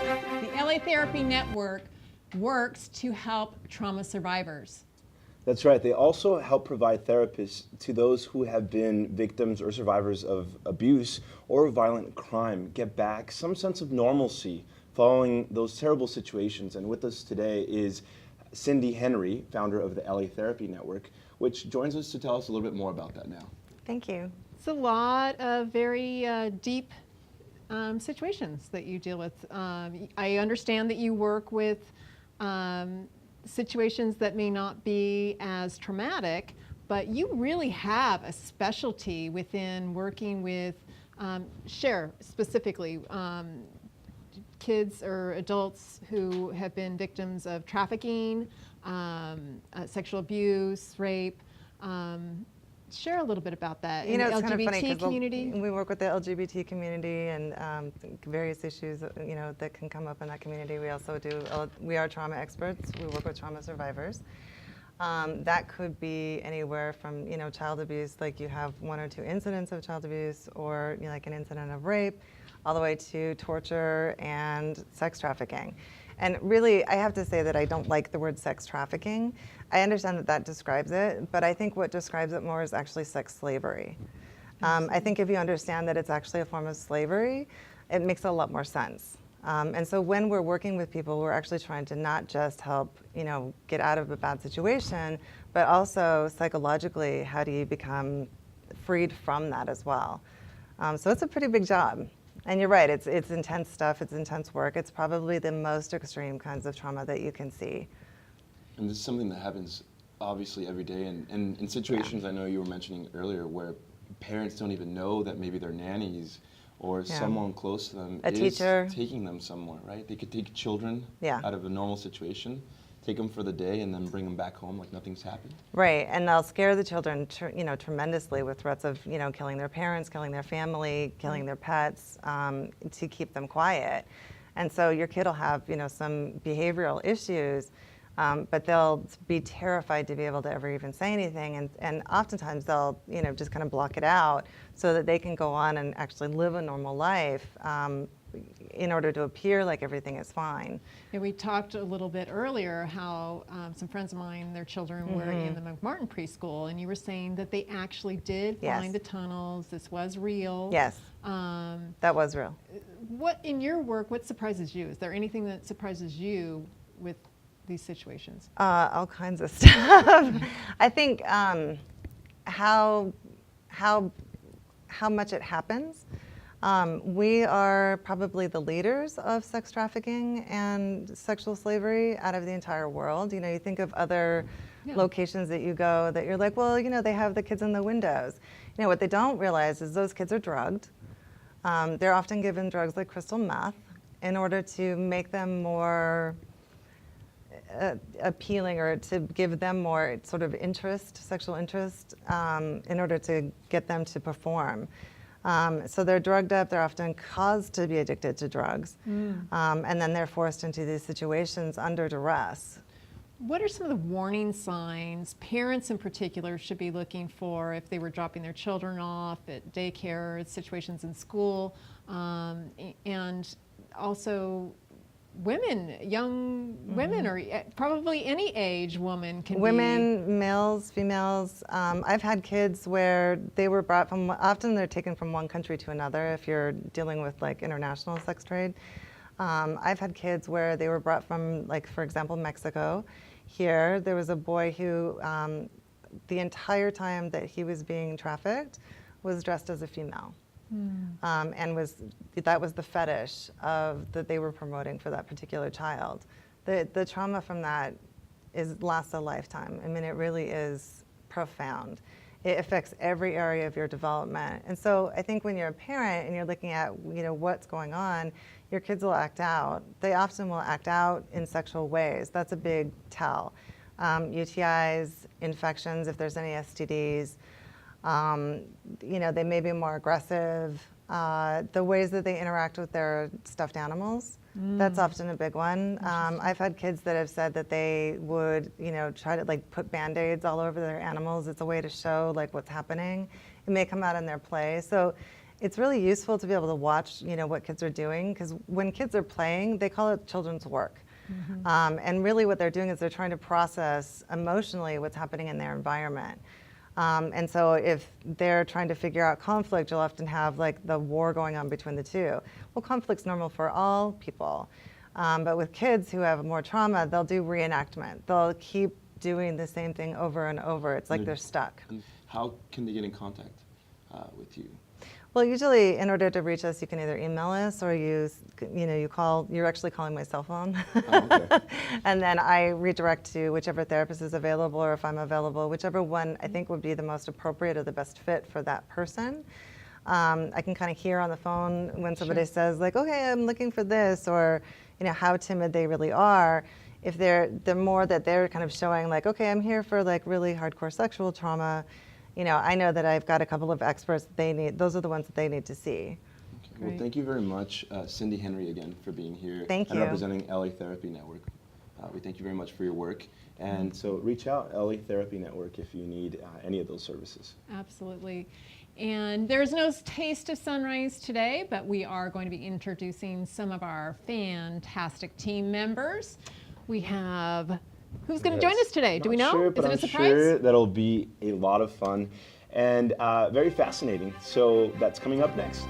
The Ellie Therapy Network works to help trauma survivors. That's right. They also help provide therapists to those who have been victims or survivors of abuse or violent crime get back some sense of normalcy following those terrible situations. And with us today is Cindie Henrie, founder of the Ellie Therapy Network, which joins us to tell us a little bit more about that now. Thank you. It's a lot of very deep situations that you deal with. I understand that you work with situations that may not be as traumatic, but you really have a specialty within working with, share specifically, kids or adults who have been victims of trafficking, sexual abuse, rape. Share a little bit about that. You know, it's LGBT kind of funny community. we work with the LGBT community and various issues, you know, that can come up in that community. We also do. We are trauma experts. We work with trauma survivors. That could be anywhere from, you know, child abuse, like you have 1 or 2 incidents of child abuse, or, you know, like an incident of rape, all the way to torture and sex trafficking. And really, I have to say that I don't like the word sex trafficking. I understand that that describes it, but I think what describes it more is actually sex slavery. I think if you understand that it's actually a form of slavery, it makes a lot more sense. And so when we're working with people, we're actually trying to not just help, you know, get out of a bad situation, but also psychologically, how do you become freed from that as well? So it's a pretty big job. And you're right, it's intense stuff, it's intense work. It's probably the most extreme kinds of trauma that you can see. And this is something that happens obviously every day, and in situations I know you were mentioning earlier where parents don't even know that maybe their nannies or someone close to them is teacher taking them somewhere, right? They could take children Yeah. out of a normal situation, take them for the day, and then bring them back home like nothing's happened. Right, and they'll scare the children, you know, tremendously with threats of, you know, killing their parents, killing their family, killing their pets, to keep them quiet. And so your kid will have, you know, some behavioral issues, but they'll be terrified to be able to ever even say anything, and oftentimes they'll, you know, just kind of block it out so that they can go on and actually live a normal life, in order to appear like everything is fine. Yeah, we talked a little bit earlier how some friends of mine, their children were in the McMartin preschool, and you were saying that they actually did find the tunnels. This was real. Yes, that was real. What, in your work, what surprises you? Is there anything that surprises you with these situations? All kinds of stuff. I think how much it happens. We are probably the leaders of sex trafficking and sexual slavery out of the entire world. You know, you think of other locations that you go that you're like, well, you know, they have the kids in the windows. You know, what they don't realize is those kids are drugged. They're often given drugs like crystal meth in order to make them more appealing, or to give them more sort of interest, sexual interest, in order to get them to perform. So they're drugged up, they're often caused to be addicted to drugs, and then they're forced into these situations under duress. What are some of the warning signs parents in particular should be looking for if they were dropping their children off at daycare, situations in school, and also women, young women, or probably any age woman can Women, males, females. I've had kids where they were brought from, often they're taken from one country to another if you're dealing with like international sex trade. I've had kids where they were brought from, like, for example, Mexico. Here, there was a boy who, the entire time that he was being trafficked, was dressed as a female. And that was the fetish that they were promoting for that particular child. The trauma from that lasts a lifetime. I mean, it really is profound. It affects every area of your development. And so I think when you're a parent and you're looking at, you know, what's going on, your kids will act out. They often will act out in sexual ways. That's a big tell. UTIs, infections, if there's any STDs. You know, they may be more aggressive. The ways that they interact with their stuffed animals, that's often a big one. I've had kids that have said that they would, you know, try to like put Band-Aids all over their animals. It's a way to show like what's happening. It may come out in their play. So it's really useful to be able to watch, what kids are doing, because when kids are playing, they call it children's work. And really what they're doing is they're trying to process emotionally what's happening in their environment. And so if they're trying to figure out conflict, you'll often have like the war going on between the two. Well, conflict's normal for all people. But with kids who have more trauma, they'll do reenactment. They'll keep doing the same thing over and over. It's like they're stuck. And how can they get in contact with you? Well, usually in order to reach us, you can either email us or you call, you're actually calling my cell phone. Oh, okay. And then I redirect to whichever therapist is available, or if I'm available, whichever one I think would be the most appropriate or the best fit for that person. I can kind of hear on the phone when somebody says like, okay, I'm looking for this, or how timid they really are. If the more that they're kind of showing like, okay, I'm here for like really hardcore sexual trauma, I know that I've got a couple of experts that they need. Those are the ones that they need to see. Okay. Well, thank you very much, Cindie Henrie, again, for being here. Thank and you. representing Ellie Therapy Network. We thank you very much for your work. And so reach out, Ellie Therapy Network, if you need any of those services. Absolutely. And there's no taste of sunrise today, but we are going to be introducing some of our fantastic team members. We have, who's going to join us today? Do we know? Sure, Is but it a I'm surprise? sure that'll be a lot of fun and very fascinating. So that's coming up next.